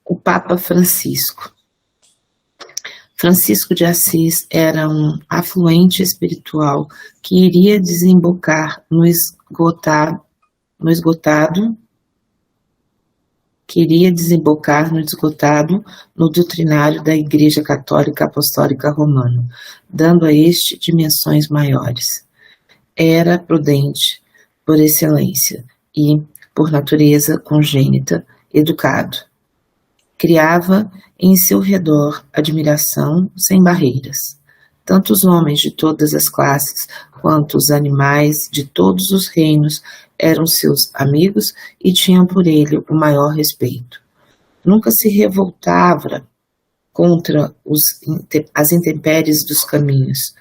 O Papa Francisco. Francisco de Assis era um afluente espiritual que iria desembocar no esgotado no doutrinário da Igreja Católica Apostólica Romana, dando a este dimensões maiores. Era prudente por excelência e, por natureza congênita, educado. Criava em seu redor admiração sem barreiras. Tanto os homens de todas as classes, quanto os animais de todos os reinos eram seus amigos e tinham por ele o maior respeito. Nunca se revoltava contra as intempéries dos caminhos,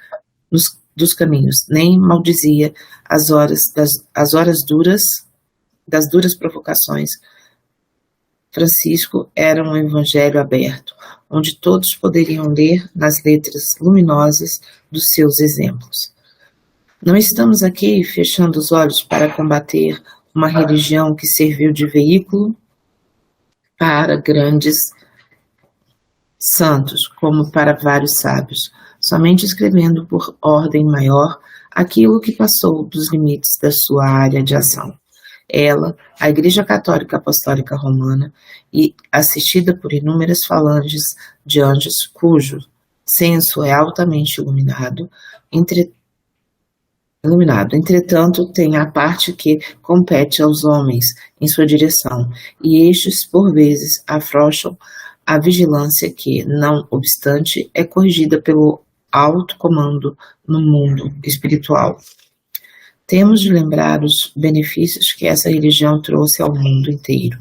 nem maldizia as horas das duras provocações. Francisco era um evangelho aberto, onde todos poderiam ler nas letras luminosas dos seus exemplos. Não estamos aqui fechando os olhos para combater uma religião que serviu de veículo para grandes santos, como para vários sábios, somente escrevendo por ordem maior aquilo que passou dos limites da sua área de ação. Ela, a Igreja Católica Apostólica Romana, e assistida por inúmeras falanges de anjos cujo senso é altamente iluminado, entretanto, tem a parte que compete aos homens em sua direção, e estes, por vezes, afrouxam a vigilância que, não obstante, é corrigida pelo alto comando no mundo espiritual. Temos de lembrar os benefícios que essa religião trouxe ao mundo inteiro.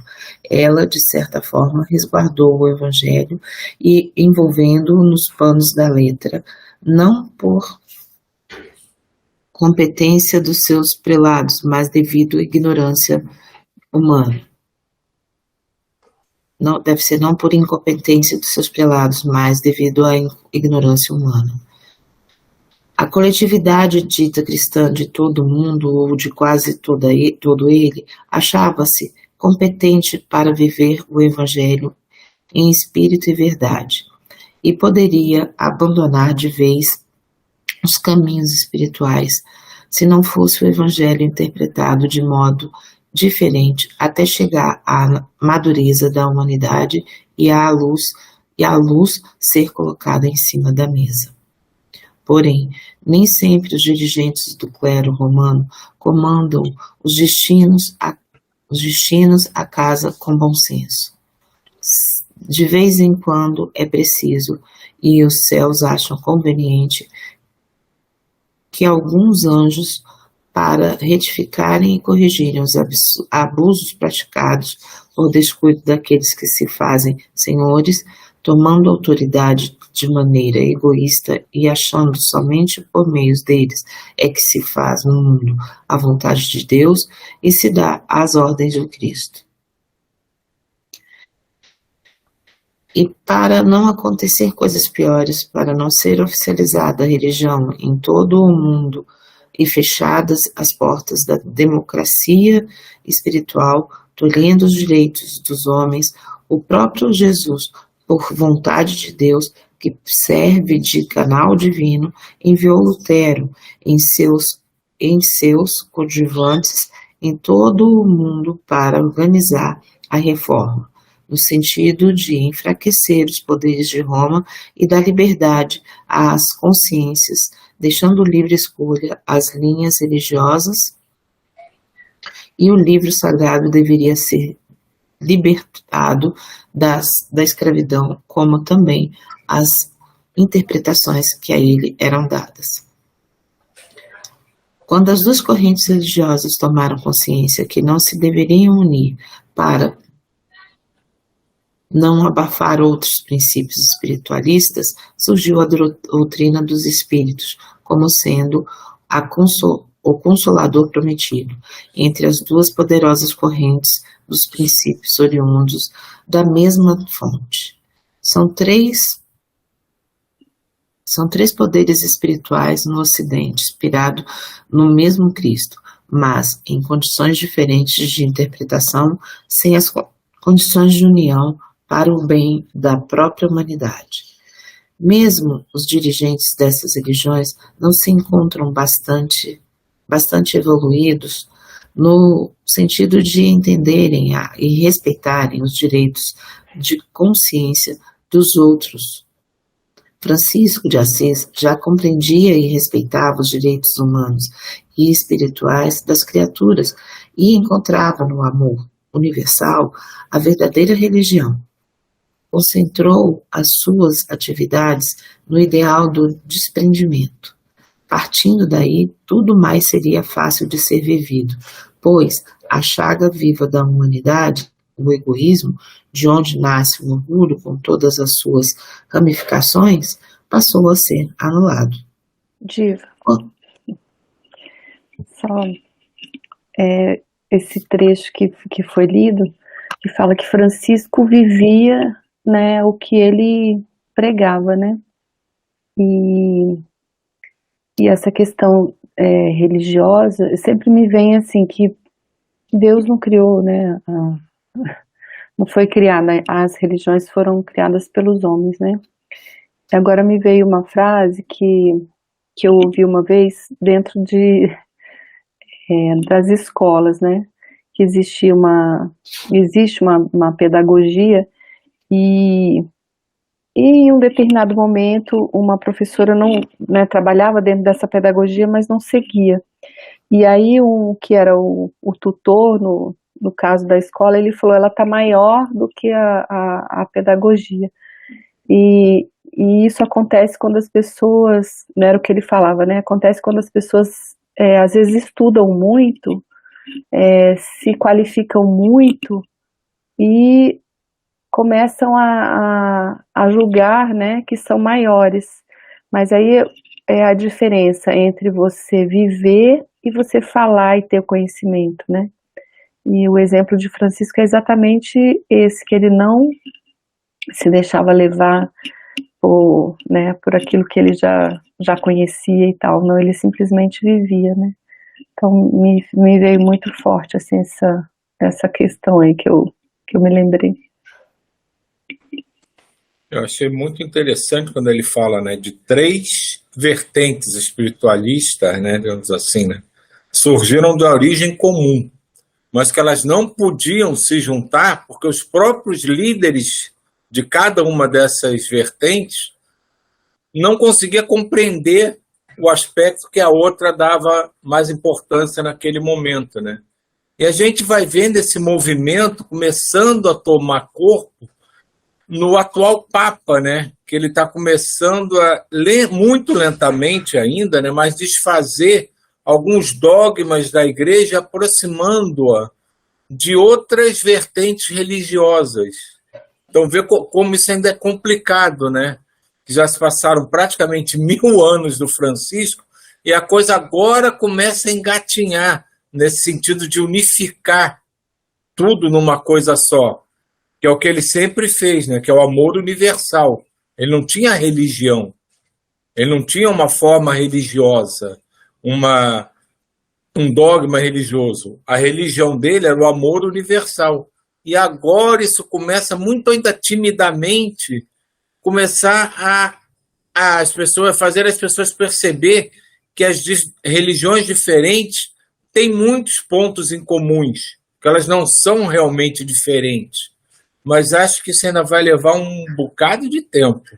Ela, de certa forma, resguardou o Evangelho e envolvendo-o nos panos da letra, não por competência dos seus prelados, mas devido à ignorância humana. Não, deve ser não por incompetência dos seus prelados, mas devido à ignorância humana. A coletividade dita cristã de todo o mundo, ou de quase todo ele, achava-se competente para viver o Evangelho em espírito e verdade, e poderia abandonar de vez os caminhos espirituais, se não fosse o Evangelho interpretado de modo diferente até chegar à madureza da humanidade e a luz ser colocada em cima da mesa. Porém, nem sempre os dirigentes do clero romano comandam os destinos à casa com bom senso. De vez em quando é preciso, e os céus acham conveniente, que alguns anjos, para retificarem e corrigirem os abusos praticados por descuido daqueles que se fazem senhores, tomando autoridade de maneira egoísta e achando somente por meios deles é que se faz no mundo a vontade de Deus e se dá as ordens do Cristo. E para não acontecer coisas piores, para não ser oficializada a religião em todo o mundo e fechadas as portas da democracia espiritual, tolhendo os direitos dos homens, o próprio Jesus, por vontade de Deus, que serve de canal divino, enviou Lutero em seus coadjuvantes em todo o mundo para organizar a reforma, no sentido de enfraquecer os poderes de Roma e dar liberdade às consciências, deixando livre escolha às linhas religiosas, e o livro sagrado deveria ser libertado da escravidão, como também as interpretações que a ele eram dadas. Quando as duas correntes religiosas tomaram consciência que não se deveriam unir para não abafar outros princípios espiritualistas, surgiu a doutrina dos espíritos, como sendo o consolador prometido, entre as duas poderosas correntes dos princípios oriundos da mesma fonte. São três poderes espirituais no Ocidente, inspirado no mesmo Cristo, mas em condições diferentes de interpretação, sem as condições de união para o bem da própria humanidade. Mesmo os dirigentes dessas religiões não se encontram bastante evoluídos no sentido de entenderem e respeitarem os direitos de consciência dos outros. Francisco de Assis já compreendia e respeitava os direitos humanos e espirituais das criaturas e encontrava no amor universal a verdadeira religião. Concentrou as suas atividades no ideal do desprendimento. Partindo daí, tudo mais seria fácil de ser vivido, pois a chaga viva da humanidade, o egoísmo, de onde nasce o orgulho com todas as suas ramificações, passou a ser anulado. Diva, só esse trecho que foi lido, que fala que Francisco vivia, né, o que ele pregava, né? E essa questão religiosa sempre me vem assim, que Deus não criou, né? Não foi criada, as religiões foram criadas pelos homens, né? Agora me veio uma frase que eu ouvi uma vez dentro das escolas, né? Que existe uma pedagogia e em um determinado momento uma professora não, né, trabalhava dentro dessa pedagogia, mas não seguia. E aí que era o tutor, no caso da escola, ele falou, ela está maior do que a pedagogia. E isso acontece quando as pessoas, não era o que ele falava, né? Acontece quando as pessoas às vezes estudam muito, se qualificam muito e começam a julgar, né, que são maiores. Mas aí é a diferença entre você viver e você falar e ter conhecimento, né? E o exemplo de Francisco é exatamente esse, que ele não se deixava levar por aquilo que ele já conhecia e tal, não, ele simplesmente vivia, né? Então me veio muito forte assim, essa questão aí que eu me lembrei. Eu achei muito interessante quando ele fala, né, de 3 vertentes espiritualistas, né, digamos assim, né, surgiram da origem comum, mas que elas não podiam se juntar porque os próprios líderes de cada uma dessas vertentes não conseguia compreender o aspecto que a outra dava mais importância naquele momento, né? E a gente vai vendo esse movimento começando a tomar corpo no atual Papa, né? Que ele está começando a muito lentamente ainda, né? Mas desfazer alguns dogmas da Igreja, aproximando-a de outras vertentes religiosas. Então, vê como isso ainda é complicado, né? Já se passaram praticamente 1000 anos do Francisco e a coisa agora começa a engatinhar nesse sentido de unificar tudo numa coisa só, que é o que ele sempre fez, né? Que é o amor universal. Ele não tinha religião, ele não tinha uma forma religiosa, um dogma religioso. A religião dele era o amor universal. E agora isso começa muito ainda timidamente começar fazer as pessoas perceber que as religiões diferentes têm muitos pontos em comuns, que elas não são realmente diferentes. Mas acho que isso ainda vai levar um bocado de tempo.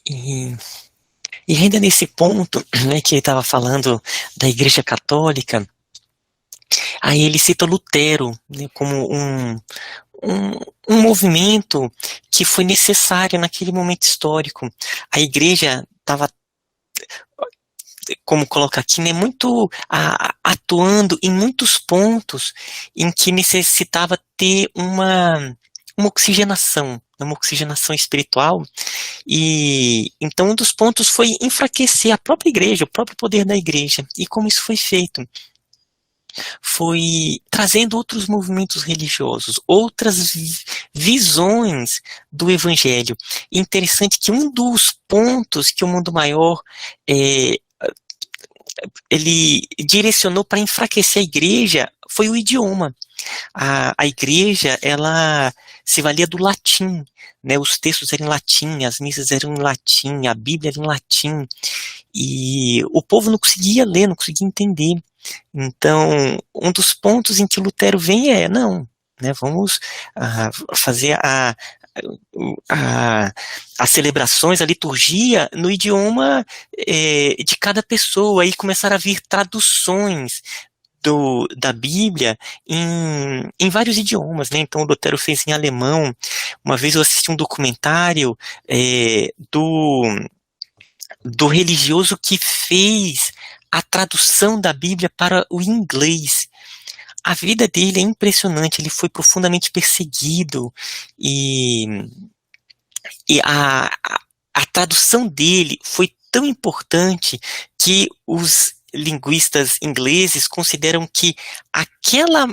E ainda nesse ponto, né, que ele estava falando da Igreja Católica, aí ele cita Lutero, né, como um movimento que foi necessário naquele momento histórico. A Igreja estava, como coloca aqui, né, muito atuando em muitos pontos em que necessitava ter uma oxigenação espiritual, e então um dos pontos foi enfraquecer a própria igreja, o próprio poder da igreja. E como isso foi feito? Foi trazendo outros movimentos religiosos, outras visões do evangelho. Interessante que um dos pontos que o Mundo Maior ele direcionou para enfraquecer a igreja foi o idioma. a igreja, ela se valia do latim, né? Os textos eram em latim, as missas eram em latim, a Bíblia era em latim, e o povo não conseguia ler, não conseguia entender. Então, um dos pontos em que Lutero vem não, né, vamos fazer as celebrações, a liturgia no idioma de cada pessoa, e começaram a vir traduções da Bíblia em vários idiomas, né? Então, o Lutero fez em alemão. Uma vez eu assisti um documentário do religioso que fez a tradução da Bíblia para o inglês. A vida dele é impressionante, ele foi profundamente perseguido, e a tradução dele foi tão importante que os linguistas ingleses consideram que aquela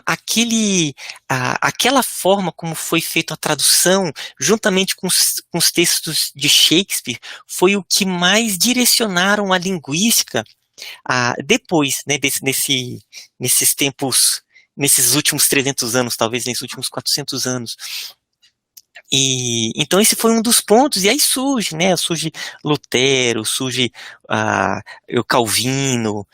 forma como foi feita a tradução, juntamente com os textos de Shakespeare, foi o que mais direcionaram a linguística depois, né, nesses tempos, nesses últimos 300 anos, talvez nesses últimos 400 anos. E então esse foi um dos pontos, e aí surge Lutero, surge o Calvino,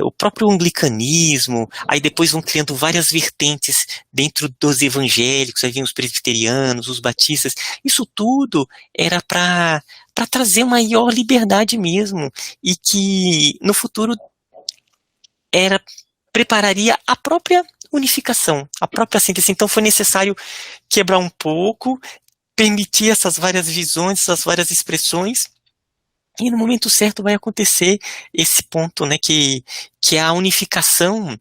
o próprio anglicanismo, aí depois vão criando várias vertentes dentro dos evangélicos, aí vem os presbiterianos, os batistas. Isso tudo era para trazer maior liberdade mesmo, e que no futuro prepararia a própria unificação, a própria síntese. Então foi necessário quebrar um pouco, permitir essas várias visões, essas várias expressões, e no momento certo vai acontecer esse ponto, né, que é a unificação,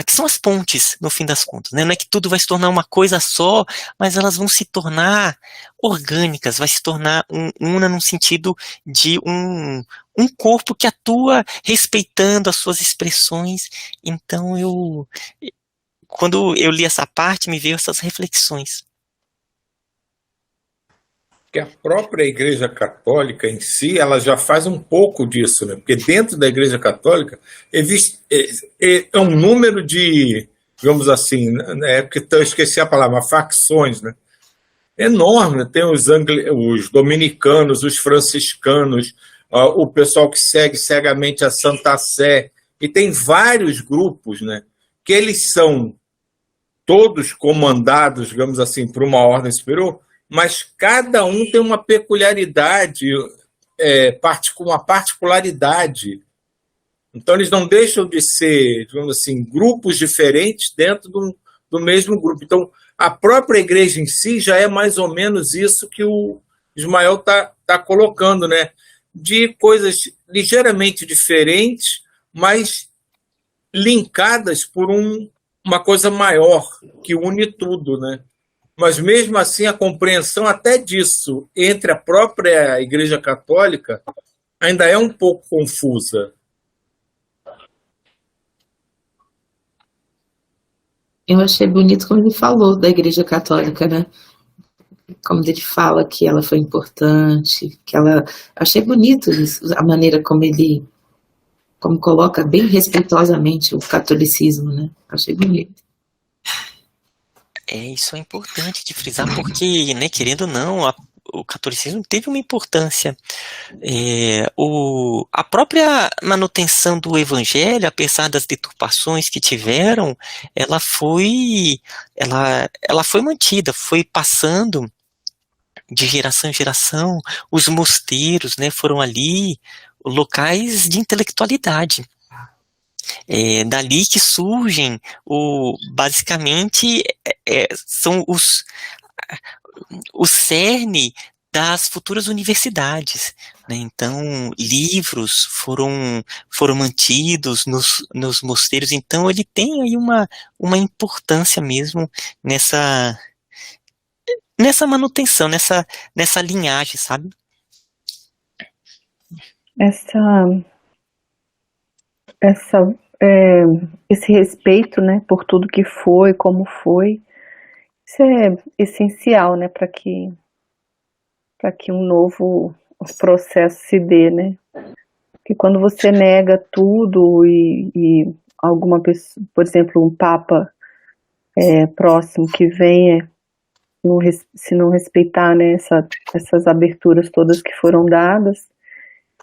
que são as pontes, no fim das contas, né? Não é que tudo vai se tornar uma coisa só, mas elas vão se tornar orgânicas, vai se tornar una no sentido de um corpo que atua respeitando as suas expressões. Então, quando eu li essa parte, me veio essas reflexões. Que a própria Igreja Católica em si, ela já faz um pouco disso, né? Porque dentro da Igreja Católica existe um número de, digamos assim, né? Porque eu esqueci a palavra, facções, né? Enorme. Tem os dominicanos, os franciscanos, o pessoal que segue cegamente a Santa Sé, e tem vários grupos, né? Que eles são todos comandados, digamos assim, por uma ordem superior, mas cada um tem uma peculiaridade, uma particularidade. Então, eles não deixam de ser, digamos assim, grupos diferentes dentro do mesmo grupo. Então, a própria igreja em si já é mais ou menos isso que o Ismael tá colocando, né? De coisas ligeiramente diferentes, mas linkadas por uma coisa maior, que une tudo, né? Mas, mesmo assim, a compreensão até disso entre a própria Igreja Católica ainda é um pouco confusa. Eu achei bonito como ele falou da Igreja Católica, né? Como ele fala que ela foi importante, achei bonito isso, a maneira como coloca bem respeitosamente o catolicismo, né? Achei bonito. Isso é importante de frisar, porque, né, querendo ou não, o catolicismo teve uma importância. A própria manutenção do evangelho, apesar das deturpações que tiveram, ela foi mantida, foi passando de geração em geração. Os mosteiros, né, foram ali locais de intelectualidade. Dali que surgem, basicamente, são o cerne das futuras universidades, né? Então, livros foram mantidos nos mosteiros. Então, ele tem aí uma importância mesmo nessa manutenção, nessa linhagem, sabe? Esse respeito, né, por tudo que foi, como foi, isso é essencial, né, para que um novo processo se dê, né? Porque quando você nega tudo e alguma pessoa, por exemplo, um papa próximo que venha, se não respeitar, né, essas aberturas todas que foram dadas,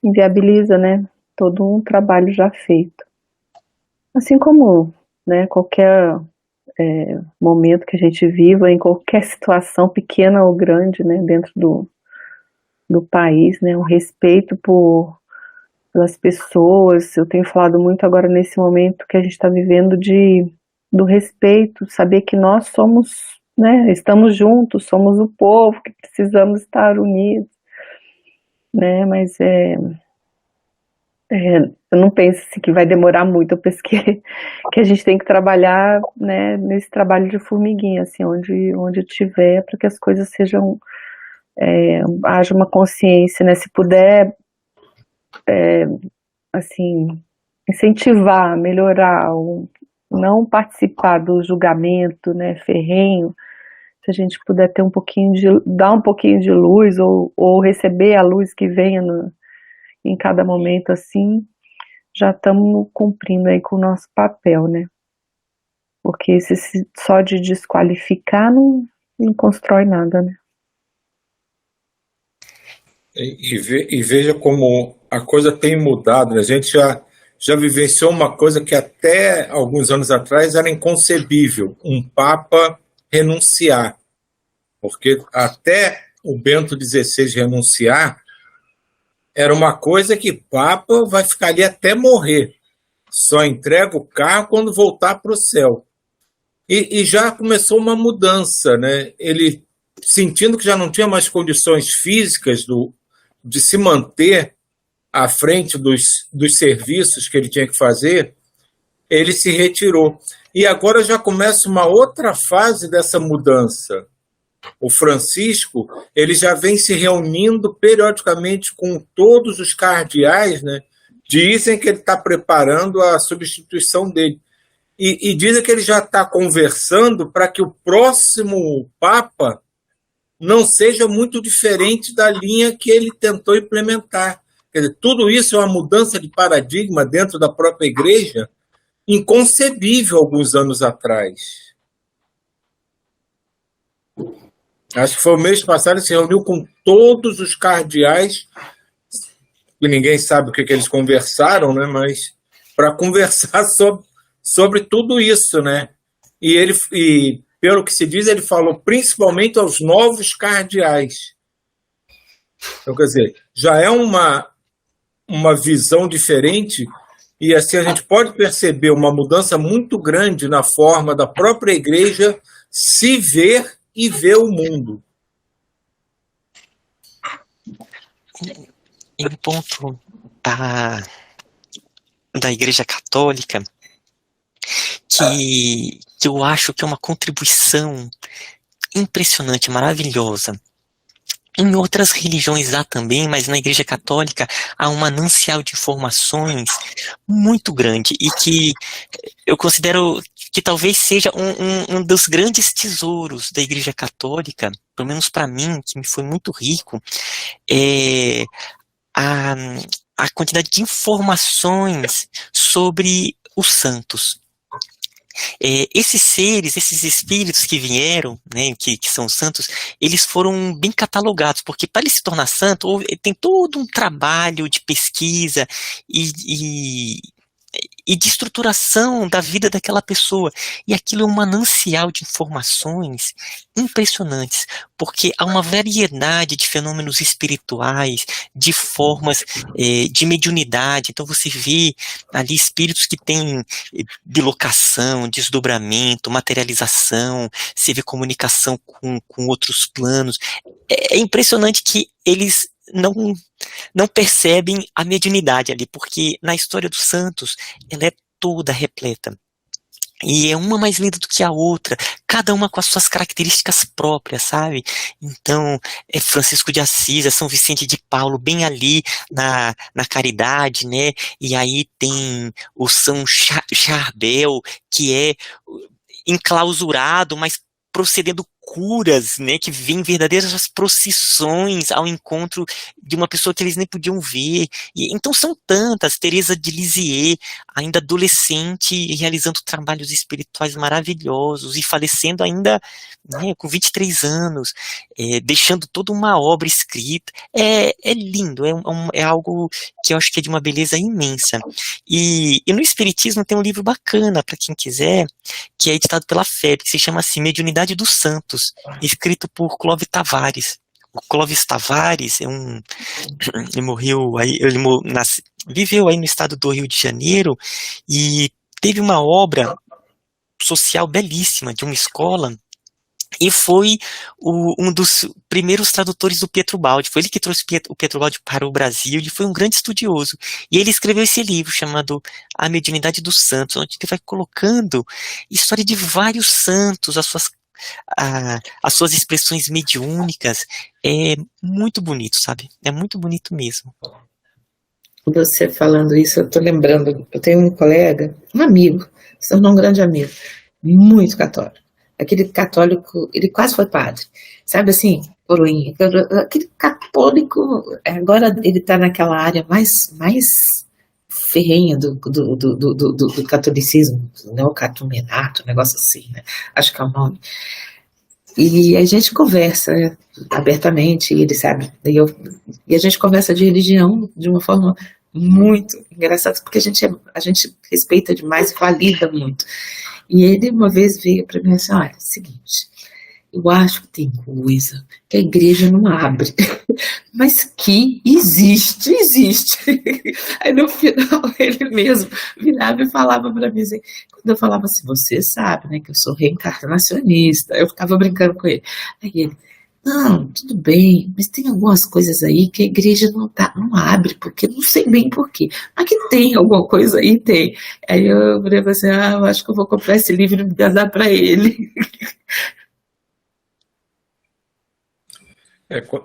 inviabiliza, né, todo um trabalho já feito. Assim como, né, qualquer momento que a gente viva, em qualquer situação, pequena ou grande, né, dentro do país, né, o respeito pelas pessoas. Eu tenho falado muito agora nesse momento que a gente está vivendo do respeito, saber que nós somos, né, estamos juntos, somos o povo, que precisamos estar unidos, né, mas eu não penso assim, que vai demorar muito, eu penso que a gente tem que trabalhar, né, nesse trabalho de formiguinha, assim, onde tiver, para que as coisas sejam, haja uma consciência, né, se puder, assim, incentivar, melhorar, não participar do julgamento, né, ferrenho, se a gente puder ter dar um pouquinho de luz, ou receber a luz que venha em cada momento, assim, já estamos cumprindo aí com o nosso papel, né? Porque só de desqualificar não constrói nada, né? E veja como a coisa tem mudado, né? A gente já vivenciou uma coisa que até alguns anos atrás era inconcebível, um Papa renunciar. Porque até o Bento XVI renunciar, era uma coisa que Papa vai ficar ali até morrer. Só entrega o carro quando voltar para o céu. E já começou uma mudança, né? Ele, sentindo que já não tinha mais condições físicas de se manter à frente dos serviços que ele tinha que fazer, ele se retirou. E agora já começa uma outra fase dessa mudança. O Francisco, ele já vem se reunindo periodicamente com todos os cardeais, né? Dizem que ele está preparando a substituição dele. E dizem que ele já está conversando para que o próximo Papa não seja muito diferente da linha que ele tentou implementar. Quer dizer, tudo isso é uma mudança de paradigma dentro da própria Igreja, inconcebível alguns anos atrás. Acho que foi o mês passado, ele se reuniu com todos os cardeais, e ninguém sabe o que eles conversaram, né? Mas para conversar sobre tudo isso, né? E pelo que se diz, ele falou principalmente aos novos cardeais. Então, quer dizer, já é uma visão diferente, e assim a gente pode perceber uma mudança muito grande na forma da própria Igreja se ver e ver o mundo. Em um ponto da Igreja Católica que eu acho que é uma contribuição impressionante, maravilhosa. Em outras religiões há também, mas na Igreja Católica há um manancial de informações muito grande e que eu considero que talvez seja um dos grandes tesouros da Igreja Católica, pelo menos para mim, que me foi muito rico, é a quantidade de informações sobre os santos. Esses seres, esses espíritos que vieram, né, que são santos, eles foram bem catalogados, porque para ele se tornar santo, tem todo um trabalho de pesquisa e de estruturação da vida daquela pessoa. E aquilo é um manancial de informações impressionantes, porque há uma variedade de fenômenos espirituais, de formas de mediunidade. Então você vê ali espíritos que têm bilocação, desdobramento, materialização, você vê comunicação com outros planos. É impressionante que eles não percebem a mediunidade ali, porque na história dos santos ela é toda repleta. E é uma mais linda do que a outra, cada uma com as suas características próprias, sabe? Então, é Francisco de Assis, é São Vicente de Paulo, bem ali na caridade, né? E aí tem o São Charbel, que é enclausurado, mas procedendo loucuras, né, que vêm verdadeiras procissões ao encontro de uma pessoa que eles nem podiam ver. E, então são tantas, Teresa de Lisieux, ainda adolescente, realizando trabalhos espirituais maravilhosos e falecendo ainda, né, com 23 anos, deixando toda uma obra escrita. É lindo, é algo que eu acho que é de uma beleza imensa. E no Espiritismo tem um livro bacana para quem quiser, que é editado pela FEB, que se chama assim, Mediunidade dos Santos, escrito por Clóvis Tavares. O Clóvis Tavares ele morreu aí, viveu aí no estado do Rio de Janeiro e teve uma obra social belíssima de uma escola. E foi um dos primeiros tradutores do Pietro Baldi. Foi ele que trouxe o Pietro Baldi para o Brasil. Ele foi um grande estudioso. E ele escreveu esse livro chamado A Mediunidade dos Santos, onde ele vai colocando história de vários santos, as suas expressões mediúnicas. É muito bonito, sabe? É muito bonito mesmo. Você falando isso, eu estou lembrando, eu tenho um colega, um amigo, se tornou um grande amigo, muito católico. Aquele católico, ele quase foi padre, sabe assim, coroinha, aquele católico, agora ele está naquela área mais ferrenha do catolicismo, neocatecumenato, um negócio assim, né? Acho que é o nome. E a gente conversa, né, abertamente, e ele sabe, e a gente conversa de religião de uma forma muito engraçada, porque a gente respeita demais e valida muito. E ele uma vez veio para mim assim, olha, é o seguinte, eu acho que tem coisa que a igreja não abre, mas que existe. Aí no final ele mesmo virava e falava para mim assim, quando eu falava assim, você sabe, né, que eu sou reencarnacionista, eu ficava brincando com ele. Aí ele, não, tudo bem, mas tem algumas coisas aí que a igreja não abre, porque não sei bem porquê. Mas que tem alguma coisa aí, tem. Aí eu falei assim, eu acho que eu vou comprar esse livro e dar para ele.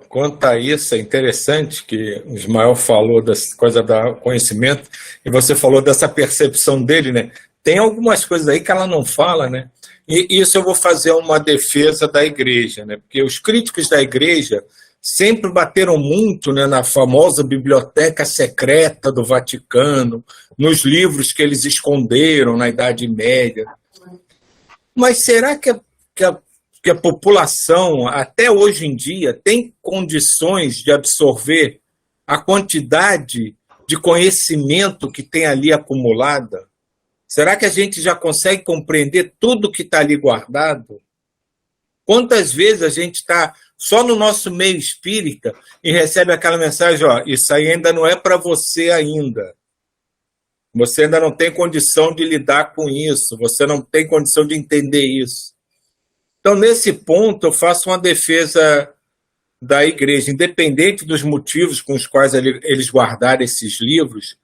Quanto a isso, é interessante que o Ismael falou dessa coisa do conhecimento, e você falou dessa percepção dele, né? Tem algumas coisas aí que ela não fala, né? E isso eu vou fazer uma defesa da igreja, né? Porque os críticos da igreja sempre bateram muito, né, na famosa biblioteca secreta do Vaticano, nos livros que eles esconderam na Idade Média. Mas será que a população, até hoje em dia, tem condições de absorver a quantidade de conhecimento que tem ali acumulada? Será que a gente já consegue compreender tudo que está ali guardado? Quantas vezes a gente está só no nosso meio espírita e recebe aquela mensagem, ó, isso aí ainda não é para você ainda. Você ainda não tem condição de lidar com isso, você não tem condição de entender isso. Então, nesse ponto, eu faço uma defesa da igreja, independente dos motivos com os quais eles guardaram esses livros,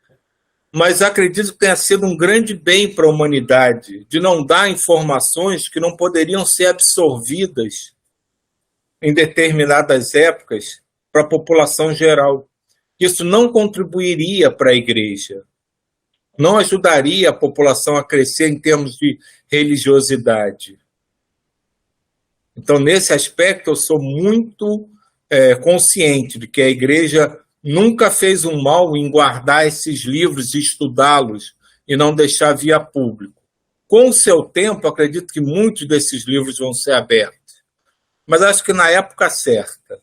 mas acredito que tenha sido um grande bem para a humanidade, de não dar informações que não poderiam ser absorvidas em determinadas épocas para a população geral. Isso não contribuiria para a igreja, não ajudaria a população a crescer em termos de religiosidade. Então, nesse aspecto, eu sou muito consciente de que a igreja nunca fez um mal em guardar esses livros e estudá-los e não deixar via público. Com o seu tempo, acredito que muitos desses livros vão ser abertos. Mas acho que na época certa.